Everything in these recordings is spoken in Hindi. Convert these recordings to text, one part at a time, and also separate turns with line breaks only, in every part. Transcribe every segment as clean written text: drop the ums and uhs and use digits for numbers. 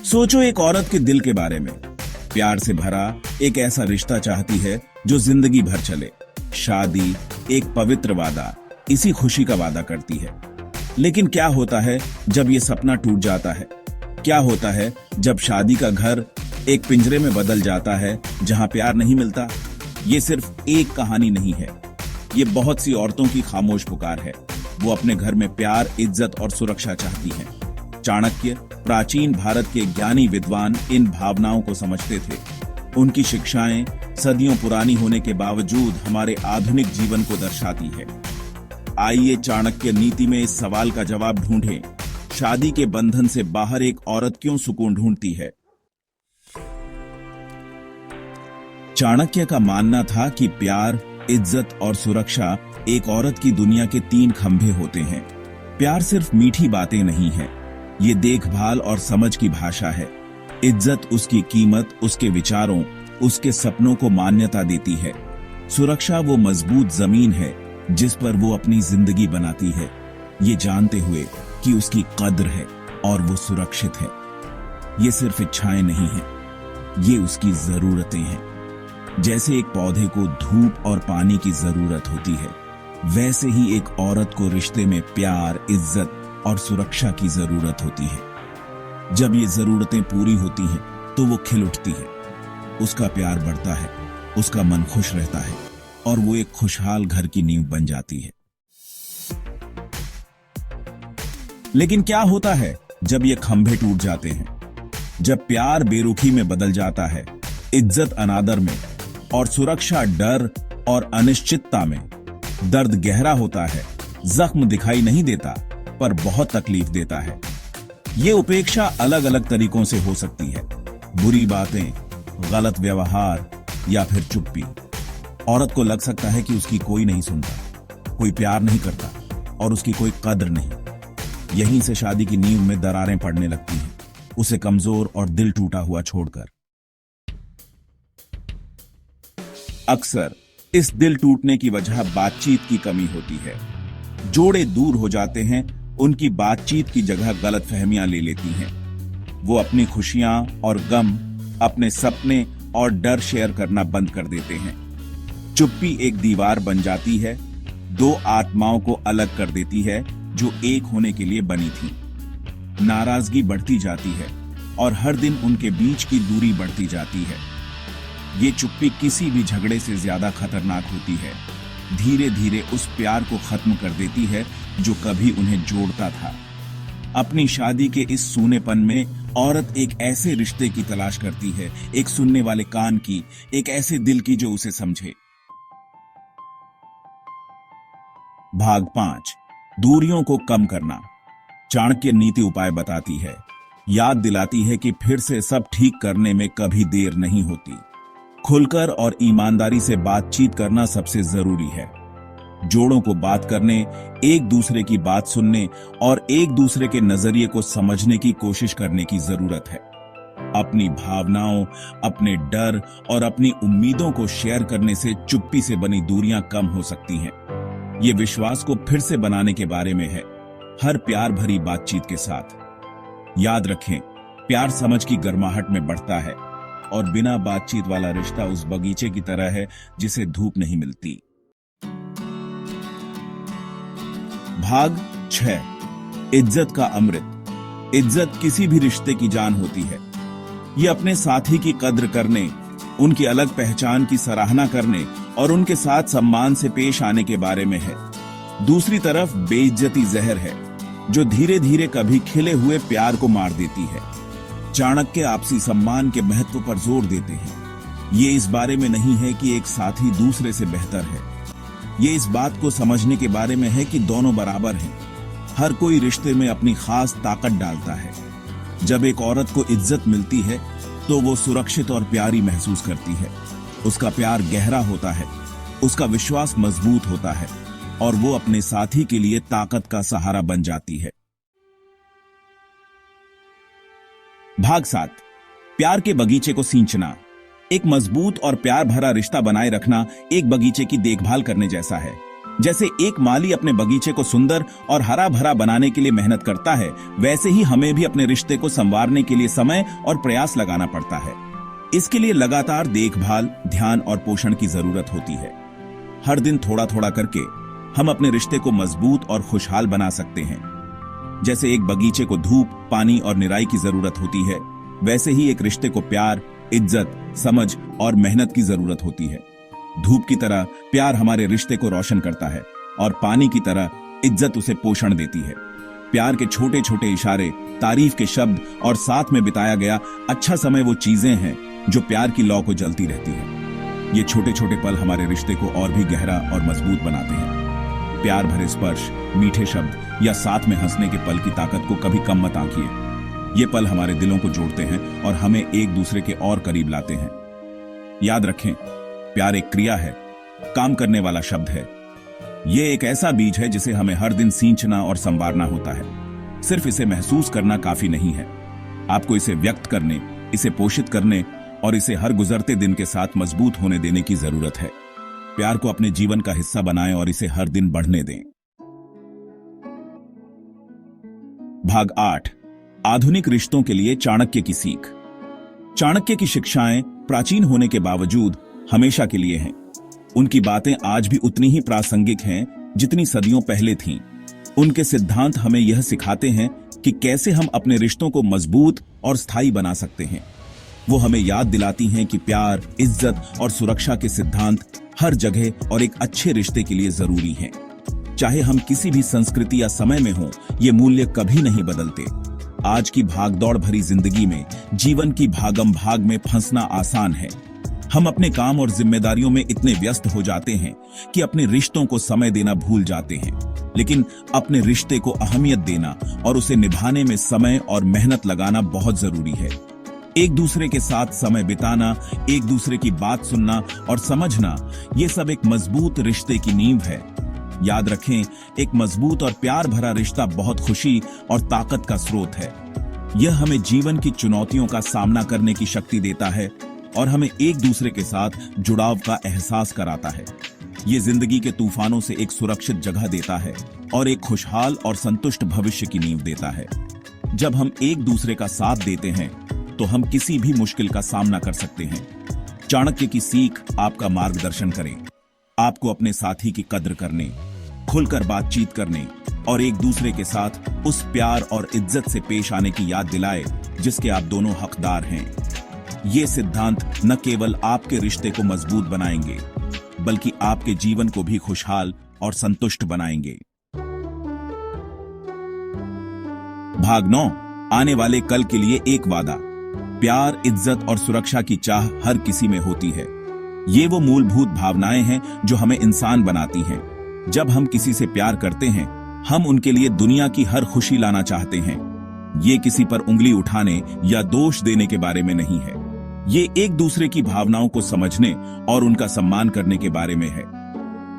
सोचो एक औरत के दिल के बारे में। प्यार से भरा एक ऐसा रिश्ता चाहती है जो जिंदगी भर चले। शादी एक पवित्र वादा, इसी खुशी का वादा करती है। लेकिन क्या होता है जब ये सपना टूट जाता है? क्या होता है जब शादी का घर एक पिंजरे में बदल जाता है जहां प्यार नहीं मिलता? ये सिर्फ एक कहानी नहीं है, ये बहुत सी औरतों की खामोश पुकार है। वो अपने घर में प्यार, इज्जत और सुरक्षा चाहती हैं। चाणक्य, प्राचीन भारत के ज्ञानी विद्वान, इन भावनाओं को समझते थे। उनकी शिक्षाएं सदियों पुरानी होने के बावजूद हमारे आधुनिक जीवन को दर्शाती है। आइए चाणक्य नीति में इस सवाल का जवाब ढूंढें। शादी के बंधन से बाहर एक औरत क्यों सुकून ढूंढती है? चाणक्य का मानना था कि प्यार, इज्जत और सुरक्षा एक औरत की दुनिया के 3 खंभे होते हैं। प्यार सिर्फ मीठी बातें नहीं है, ये देखभाल और समझ की भाषा है। इज्जत उसकी कीमत, उसके विचारों, उसके सपनों को मान्यता देती है। सुरक्षा वो मजबूत जमीन है जिस पर वो अपनी जिंदगी बनाती है, ये जानते हुए कि उसकी कद्र है और वो सुरक्षित है। ये सिर्फ इच्छाएं नहीं है, ये उसकी जरूरतें हैं। जैसे एक पौधे को धूप और पानी की जरूरत होती है, वैसे ही एक औरत को रिश्ते में प्यार, इज्जत और सुरक्षा की जरूरत होती है। जब ये जरूरतें पूरी होती हैं तो वो खिल उठती है, उसका प्यार बढ़ता है, उसका मन खुश रहता है और वो एक खुशहाल घर की नींव बन जाती है। लेकिन क्या होता है जब ये खंभे टूट जाते हैं? जब प्यार बेरुखी में बदल जाता है, इज्जत अनादर में और सुरक्षा डर और अनिश्चितता में। दर्द गहरा होता है, जख्म दिखाई नहीं देता पर बहुत तकलीफ देता है। ये उपेक्षा अलग अलग तरीकों से हो सकती है। बुरी बातें, गलत व्यवहार या फिर चुप्पी। औरत को लग सकता है कि उसकी कोई नहीं सुनता, कोई प्यार नहीं करता और उसकी कोई कद्र नहीं। यहीं से शादी की नींव में दरारें पड़ने लगती हैं, उसे कमजोर और दिल टूटा हुआ छोड़कर। अक्सर इस दिल टूटने की वजह बातचीत की कमी होती है। जोड़े दूर हो जाते हैं, उनकी बातचीत की जगह गलतफहमियां ले लेती हैं। वो अपनी खुशियां और गम, अपने सपने और डर शेयर करना बंद कर देते हैं। चुप्पी एक दीवार बन जाती है, 2 आत्माओं को अलग कर देती है जो एक होने के लिए बनी थी। नाराजगी बढ़ती जाती है और हर दिन उनके बीच की दूरी बढ़ती जाती है। ये चुप्पी किसी भी झगड़े से ज्यादा खतरनाक होती है। धीरे धीरे उस प्यार को खत्म कर देती है जो कभी उन्हें जोड़ता था। अपनी शादी के इस सूनेपन में औरत एक ऐसे रिश्ते की तलाश करती है, एक सुनने वाले कान की, एक ऐसे दिल की जो उसे समझे। भाग 5, दूरियों को कम करना। चाणक्य नीति उपाय बताती है, याद दिलाती है कि फिर से सब ठीक करने में कभी देर नहीं होती। खुलकर और ईमानदारी से बातचीत करना सबसे जरूरी है। जोड़ों को बात करने, एक दूसरे की बात सुनने और एक दूसरे के नजरिए को समझने की कोशिश करने की जरूरत है। अपनी भावनाओं, अपने डर और अपनी उम्मीदों को शेयर करने से चुप्पी से बनी दूरियां कम हो सकती हैं। ये विश्वास को फिर से बनाने के बारे में है, हर प्यार भरी बातचीत के साथ। याद रखें, प्यार समझ की गर्माहट में बढ़ता है और बिना बातचीत वाला रिश्ता उस बगीचे की तरह है जिसे धूप नहीं मिलती। भाग 6, इज्जत का अमृत। इज्जत किसी भी रिश्ते की जान होती है। ये अपने साथी की कद्र करने, उनकी अलग पहचान की सराहना करने और उनके साथ सम्मान से पेश आने के बारे में है। दूसरी तरफ बेइज्जती जहर है जो धीरे धीरे कभी खिले हुए प्यार को मार देती है। चाणक्य आपसी सम्मान के महत्व पर जोर देते हैं। ये इस बारे में नहीं है कि एक साथी दूसरे से बेहतर है, ये इस बात को समझने के बारे में है कि दोनों बराबर हैं। हर कोई रिश्ते में अपनी खास ताकत डालता है। जब एक औरत को इज्जत मिलती है तो वो सुरक्षित और प्यारी महसूस करती है। उसका प्यार गहरा होता है, उसका विश्वास मजबूत होता है और वो अपने साथी के लिए ताकत का सहारा बन जाती है। भाग 7, प्यार के बगीचे को सींचना। एक मजबूत और प्यार भरा रिश्ता बनाए रखना एक बगीचे की देखभाल करने जैसा है। जैसे एक माली अपने बगीचे को सुंदर और हरा भरा बनाने के लिए मेहनत करता है, वैसे ही हमें भी अपने रिश्ते को संवारने के लिए समय और प्रयास लगाना पड़ता है। इसके लिए लगातार देखभाल, ध्यान और पोषण की जरूरत होती है। हर दिन थोड़ा थोड़ा करके हम अपने रिश्ते को मजबूत और खुशहाल बना सकते हैं। जैसे एक बगीचे को धूप, पानी और निराई की जरूरत होती है, वैसे ही एक रिश्ते को प्यार, इज्जत, समझ और मेहनत की जरूरत होती है। धूप की तरह प्यार हमारे रिश्ते को रोशन करता है और पानी की तरह इज्जत उसे पोषण देती है। प्यार के छोटे छोटे इशारे, तारीफ के शब्द और साथ में बिताया गया अच्छा समय वो चीजें हैं जो प्यार की लौ को जलती रहती है। ये छोटे छोटे पल हमारे रिश्ते को और भी गहरा और मजबूत बनाते हैं। प्यार भरे स्पर्श, मीठे शब्द या साथ में हंसने के पल की ताकत को कभी कम मत आंकिए। ये पल हमारे दिलों को जोड़ते हैं और हमें एक दूसरे के और करीब लाते हैं। याद रखें, प्यार एक क्रिया है, काम करने वाला शब्द है। ये एक ऐसा बीज है जिसे हमें हर दिन सींचना और संवारना होता है। सिर्फ इसे महसूस करना काफी नहीं है, आपको इसे व्यक्त करने, इसे पोषित करने और इसे हर गुजरते दिन के साथ मजबूत होने देने की जरूरत है। प्यार को अपने जीवन का हिस्सा बनाएं और इसे हर दिन बढ़ने दें। भाग 8, आधुनिक रिश्तों के लिए चाणक्य की सीख। चाणक्य की शिक्षाएं प्राचीन होने के बावजूद हमेशा के लिए हैं। उनकी बातें आज भी उतनी ही प्रासंगिक हैं जितनी सदियों पहले थीं। उनके सिद्धांत हमें यह सिखाते हैं कि कैसे हम अपने रिश्तों को मजबूत और स्थायी बना सकते हैं। वो हमें याद दिलाती हैं कि प्यार, इज्जत और सुरक्षा के सिद्धांत हर जगह और एक अच्छे रिश्ते के लिए जरूरी हैं। चाहे हम किसी भी संस्कृति या समय में हों, ये मूल्य कभी नहीं बदलते। आज की भागदौड़ भरी जिंदगी में जीवन की भागम भाग में फंसना आसान है। हम अपने काम और जिम्मेदारियों में इतने व्यस्त हो जाते हैं कि अपने रिश्तों को समय देना भूल जाते हैं। लेकिन अपने रिश्ते को अहमियत देना और उसे निभाने में समय और मेहनत लगाना बहुत जरूरी है। एक दूसरे के साथ समय बिताना, एक दूसरे की बात सुनना और समझना, ये सब एक मजबूत रिश्ते की नींव है। याद रखें, एक मजबूत और प्यार भरा रिश्ता बहुत खुशी और ताकत का स्रोत है। यह हमें जीवन की चुनौतियों का सामना करने की शक्ति देता है और हमें एक दूसरे के साथ जुड़ाव का एहसास कराता है। ये जिंदगी के तूफानों से एक सुरक्षित जगह देता है और एक खुशहाल और संतुष्ट भविष्य की नींव देता है। जब हम एक दूसरे का साथ देते हैं तो हम किसी भी मुश्किल का सामना कर सकते हैं। चाणक्य की सीख आपका मार्गदर्शन करें, आपको अपने साथी की कद्र करने, खुलकर बातचीत करने और एक दूसरे के साथ उस प्यार और इज्जत से पेश आने की याद दिलाए जिसके आप दोनों हकदार हैं। ये सिद्धांत न केवल आपके रिश्ते को मजबूत बनाएंगे, बल्कि आपके जीवन को भी खुशहाल और संतुष्ट बनाएंगे। भाग 9, आने वाले कल के लिए एक वादा। प्यार, इज्जत और सुरक्षा की चाह हर किसी में होती है। ये वो मूलभूत भावनाएं हैं जो हमें इंसान बनाती हैं। जब हम किसी से प्यार करते हैं, हम उनके लिए दुनिया की हर खुशी लाना चाहते हैं। ये किसी पर उंगली उठाने या दोष देने के बारे में नहीं है। ये एक दूसरे की भावनाओं को समझने और उनका सम्मान करने के बारे में है।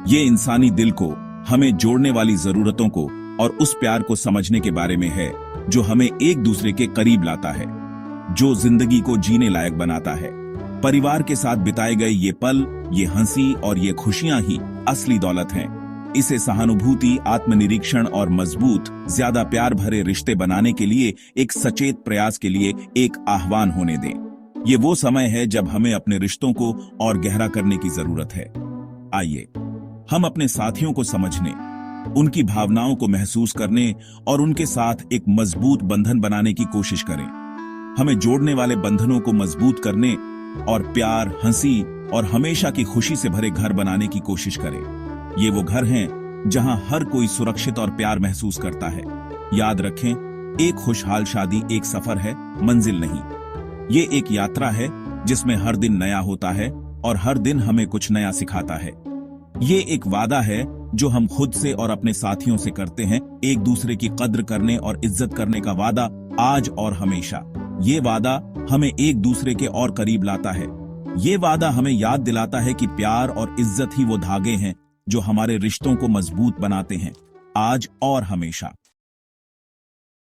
ये इंसानी दिल को, हमें जोड़ने वाली जरूरतों को और उस प्यार को समझने के बारे में है जो हमें एक दूसरे के करीब लाता है, जो जिंदगी को जीने लायक बनाता है। परिवार के साथ बिताए गए ये पल, ये हंसी और ये खुशियां ही असली दौलत हैं। इसे सहानुभूति, आत्मनिरीक्षण और मजबूत, ज्यादा प्यार भरे रिश्ते बनाने के लिए एक सचेत प्रयास के लिए एक आह्वान होने दें। ये वो समय है जब हमें अपने रिश्तों को और गहरा करने की जरूरत है। आइए हम अपने साथियों को समझने, उनकी भावनाओं को महसूस करने और उनके साथ एक मजबूत बंधन बनाने की कोशिश करें। हमें जोड़ने वाले बंधनों को मजबूत करने और प्यार, हंसी और हमेशा की खुशी से भरे घर बनाने की कोशिश करें। ये वो घर हैं जहां हर कोई सुरक्षित और प्यार महसूस करता है। याद रखें, एक खुशहाल शादी एक सफर है, मंजिल नहीं। ये एक यात्रा है जिसमें हर दिन नया होता है और हर दिन हमें कुछ नया सिखाता है। ये एक वादा है जो हम खुद से और अपने साथियों से करते हैं, एक दूसरे की कद्र करने और इज्जत करने का वादा, आज और हमेशा। ये वादा हमें एक दूसरे के और करीब लाता है। ये वादा हमें याद दिलाता है कि प्यार और इज्जत ही वो धागे हैं जो हमारे रिश्तों को मजबूत बनाते हैं, आज और हमेशा।